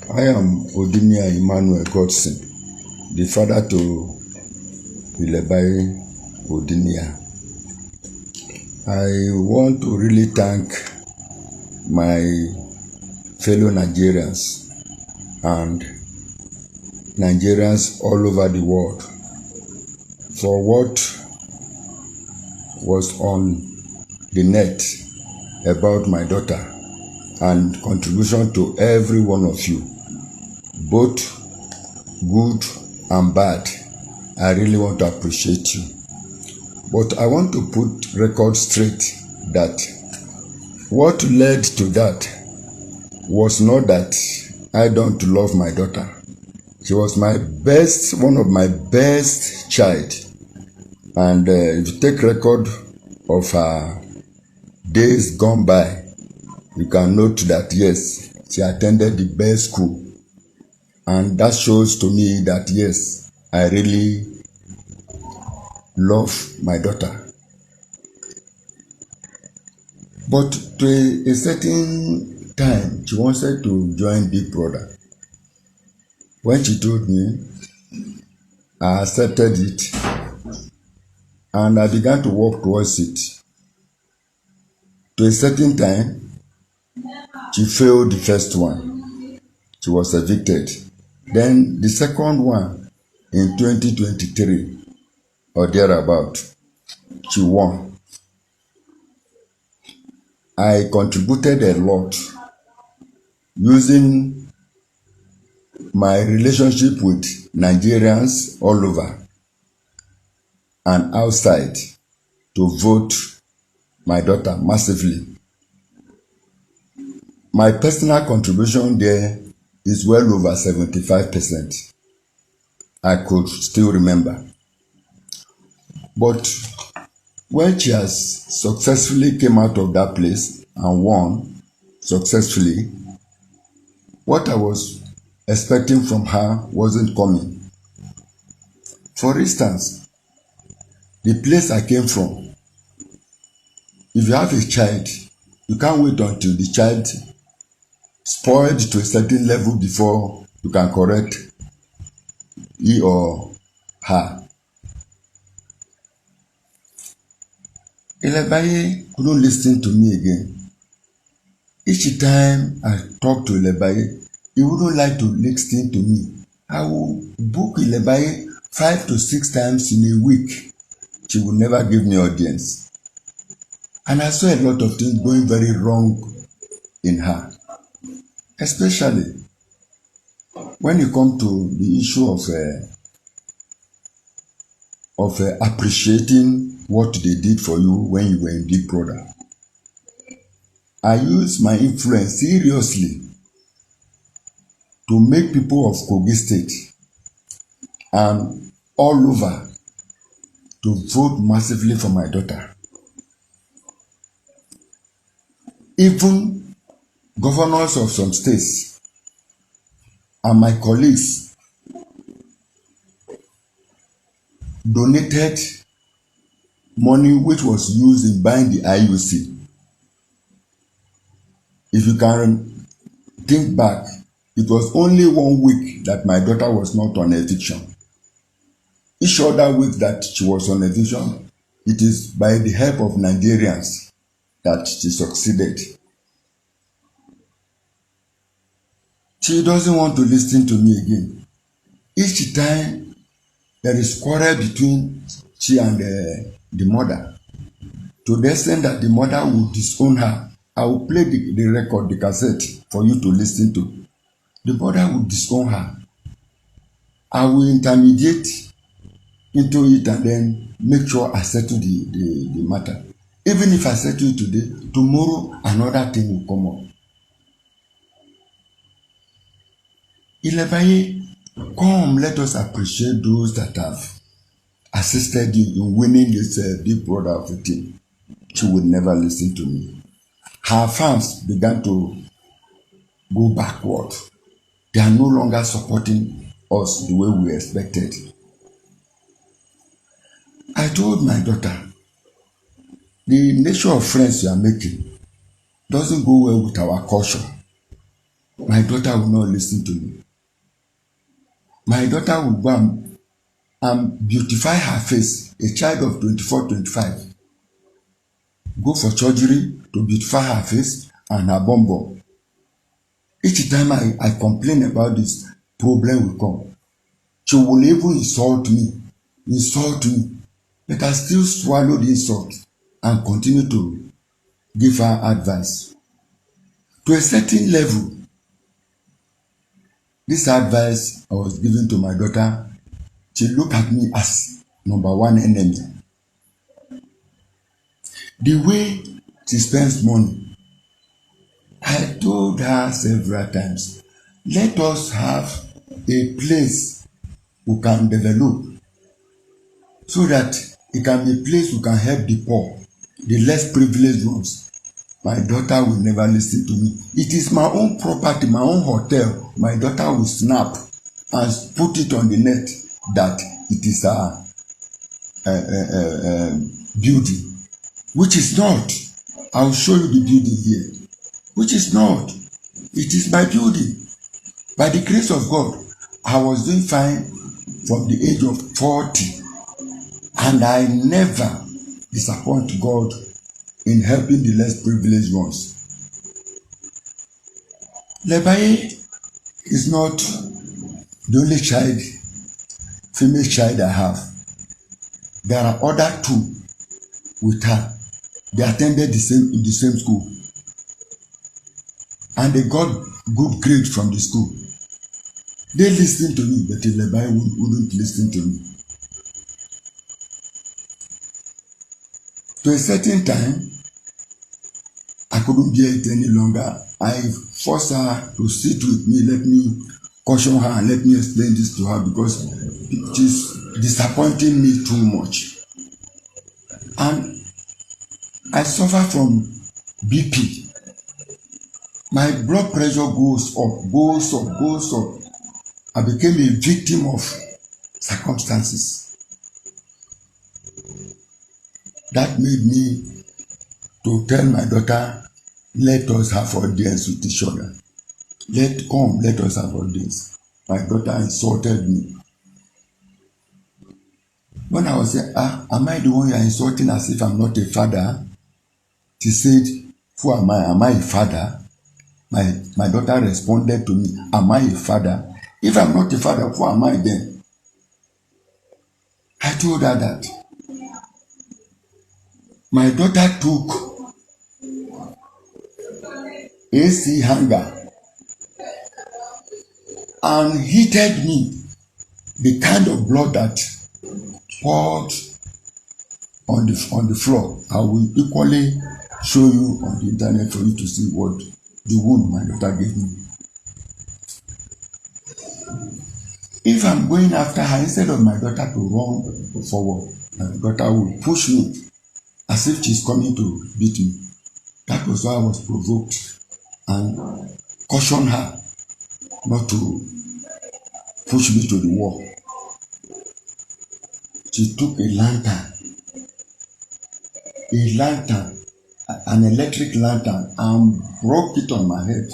I am Odinia Emmanuel Godson, the father to Illebaye Odinia. I want to really thank my fellow Nigerians and Nigerians all over the world for what was on the net about my daughter and contribution to every one of you, both good and bad. I really want to appreciate you. But I want to put record straight that what led to that was not that I don't love my daughter. She was one of my best child. And if you take record of her days gone by, you can note that yes, she attended the best school. And that shows to me that yes, I really love my daughter. But to a certain time, she wanted to join Big Brother. When she told me, I accepted it and I began to work towards it. To a certain time, she failed the first one. She was evicted. Then the second one in 2023 or thereabout, she won. I contributed a lot using my relationship with Nigerians all over and outside to vote my daughter massively. My personal contribution there is well over 75%. I could still remember. But when she has successfully came out of that place and won successfully, what I was expecting from her wasn't coming. For instance, the place I came from, if you have a child, you can't wait until the child spoiled to a certain level before you can correct he or her. Illebaye couldn't listen to me again. Each time I talk to Illebaye, he wouldn't like to listen to me. I will book Illebaye 5 to 6 times in a week. She will never give me audience. And I saw a lot of things going very wrong in her. Especially when you come to the issue of appreciating what they did for you when you were in Big Brother. I use my influence seriously to make people of Kogi State and all over to vote massively for my daughter. Even governors of some states and my colleagues donated money which was used in buying the IUC. If you can think back, it was only 1 week that my daughter was not on eviction. Each other week that she was on eviction, it is by the help of Nigerians that she succeeded. She doesn't want to listen to me again. Each time there is quarrel between she and the mother, to the extent that the mother will disown her. I will play the record, the cassette, for you to listen to. The mother will disown her. I will intermediate into it and then make sure I settle the matter. Even if I settle it today, tomorrow another thing will come up. Illebaye, come, let us appreciate those that have assisted you in winning this Big Brother of the team. She would never listen to me. Her fans began to go backward. They are no longer supporting us the way we expected. I told my daughter, the nature of friends you are making doesn't go well with our culture. My daughter will not listen to me. My daughter will go and beautify her face. A child of 24, 25. Go for surgery to beautify her face and her bum bum. Each time I complain about this, problem will come. She will even insult me, but I still swallow the insult and continue to give her advice. To a certain level, this advice I was giving to my daughter, she looked at me as number one enemy. The way she spends money, I told her several times, let us have a place we can develop so that it can be a place we can help the poor, the less privileged ones. My daughter will never listen to me. It is my own property, my own hotel. My daughter will snap and put it on the net that it is a building, which is not. I will show you the building here, which is not. It is my building. By the grace of God, I was doing fine from the age of 40, and I never disappoint God in helping the less privileged ones. Illebaye is not the only child, female child I have. There are other two with her. They attended in the same school, and they got good grades from the school. They listened to me, but Illebaye wouldn't listen to me. To a certain time, I couldn't bear it any longer. I forced her to sit with me, let me caution her and let me explain this to her because it is disappointing me too much. And I suffer from BP. My blood pressure goes up. I became a victim of circumstances. That made me to tell my daughter, let us have audience with each other. Let us have audience. My daughter insulted me. When I was saying, am I the one you are insulting as if I'm not a father? She said, who am I? Am I a father? My daughter responded to me, am I a father? If I'm not a father, who am I then? I told her that. My daughter took AC hanger and heated me. The kind of blood that poured on the floor. I will equally show you on the internet for you to see what the wound my daughter gave me. If I'm going after her, instead of my daughter to run forward, my daughter will push me as if she's coming to beat me. That was why I was provoked and cautioned her not to push me to the wall. She took a lantern, an electric lantern, and broke it on my head.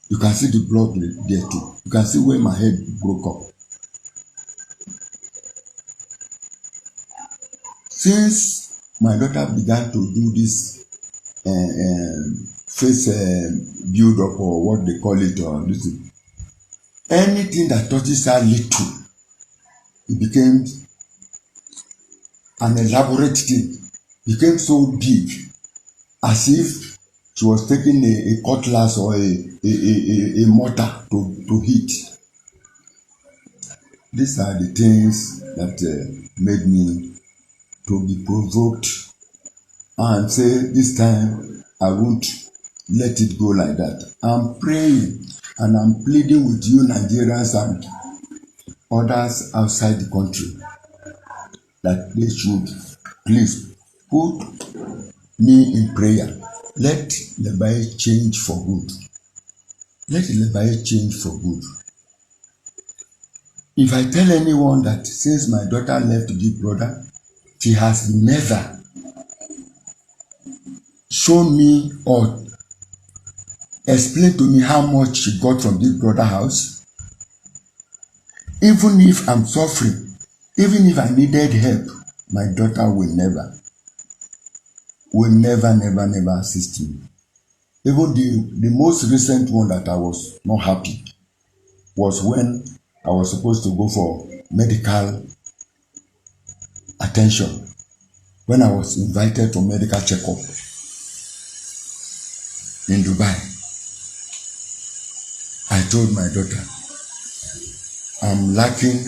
You can see the blood there too. You can see where my head broke up. Since my daughter began to do this face build up or what they call it, or anything that touches her little, it became an elaborate thing. It became so big, as if she was taking a cutlass or a mortar to hit. These are the things that made me to be provoked and say this time I won't let it go like that. I'm praying and I'm pleading with you Nigerians and others outside the country that they should please put me in prayer. Let Illebaye change for good. Let Illebaye change for good. If I tell anyone that since my daughter left Big Brother, she has never shown me or explain to me how much she got from this brother house. Even if I'm suffering, even if I needed help, my daughter will never assist me. Even the most recent one that I was not happy was when I was supposed to go for medical attention. When I was invited for medical checkup in Dubai, I told my daughter, I'm lacking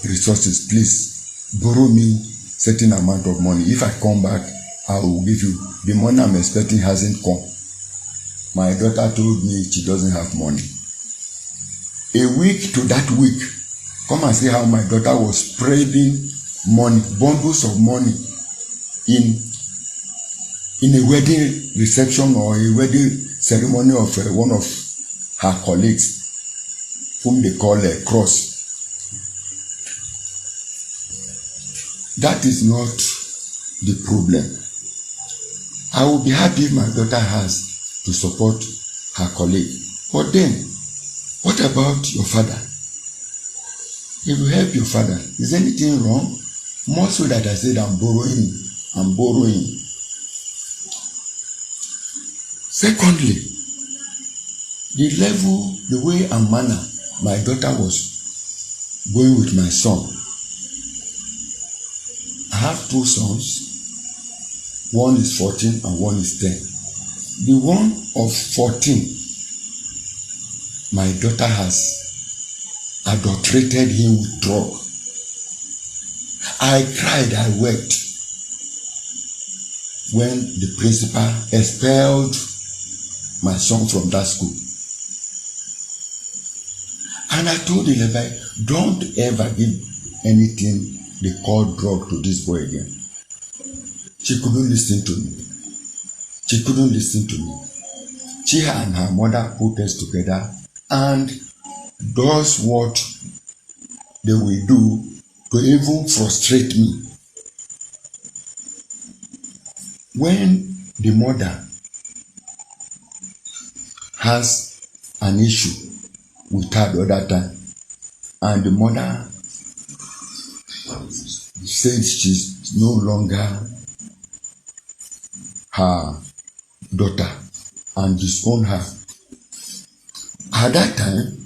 resources. Please borrow me certain amount of money. If I come back, I will give you. The money I'm expecting hasn't come. My daughter told me she doesn't have money. A week to that week, come and see how my daughter was spreading money, bundles of money in a wedding reception or a wedding ceremony of one of her colleagues, whom they call a cross. That is not the problem. I will be happy if my daughter has to support her colleague. But then, what about your father? If you help your father, is anything wrong? More so that I said I'm borrowing. Secondly, the level, the way and manner my daughter was going with my son. I have two sons. One is 14 and one is 10. The one of 14, my daughter has adulterated him with drug. I cried, I wept when the principal expelled my son from that school. And I told Illebaye, don't ever give anything they call drug to this boy again. She couldn't listen to me. She and her mother put us together and does what they will do to even frustrate me. When the mother has an issue with her the other time, and the mother said she's no longer her daughter and disown her. At that time,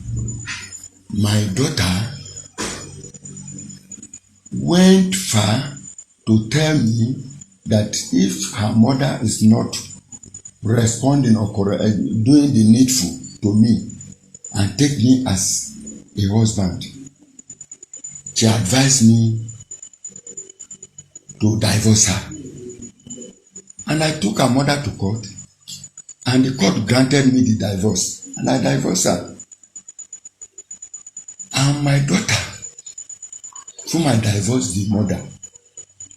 my daughter went far to tell me that if her mother is not responding or doing the needful to me and take me as a husband, she advised me to divorce her. And I took her mother to court, and the court granted me the divorce, and I divorced her. And my daughter, whom I divorced the mother,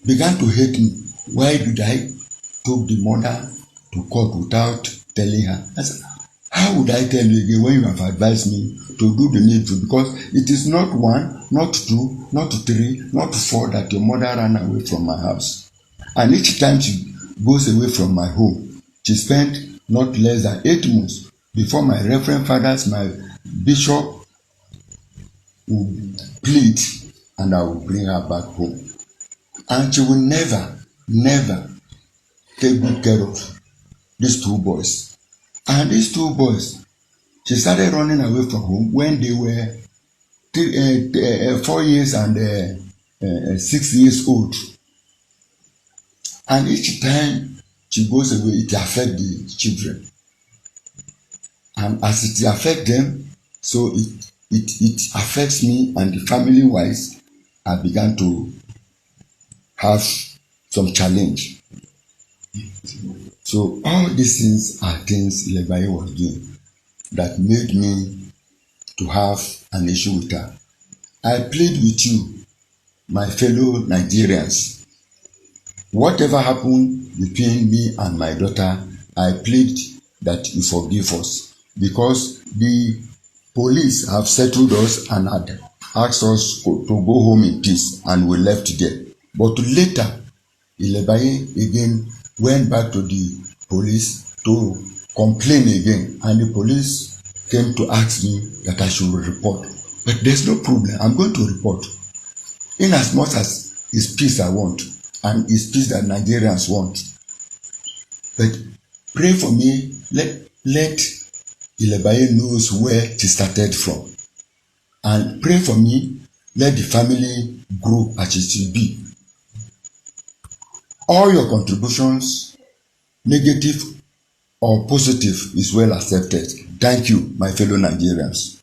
began to hate me. Why did I take the mother to court without telling her? I said, how would I tell you again when you have advised me to do the needful? Because it is not one, not two, not three, not four that your mother ran away from my house. And each time she goes away from my home, she spent not less than 8 months before my reverend fathers, my bishop, will plead, and I will bring her back home. And she will never take good care of these two boys. And these two boys, she started running away from home when they were 4 years and 6 years old. And each time she goes away, it affects the children. And as it affects them, so it affects me, and the family-wise, I began to have some challenge. So all these things are things Illebaye was doing that made me to have an issue with her. I plead with you, my fellow Nigerians. Whatever happened between me and my daughter, I plead that you forgive us, because the police have settled us and had asked us to go home in peace, and we left there. But later, Illebaye again went back to the police to complain again, and the police came to ask me that I should report. But there's no problem. I'm going to report. In as much as it's peace I want, and it's peace that Nigerians want. But pray for me. Let Illebaye knows where it started from. And pray for me. Let the family grow as it should be. All your contributions, negative or positive, is well accepted. Thank you, my fellow Nigerians.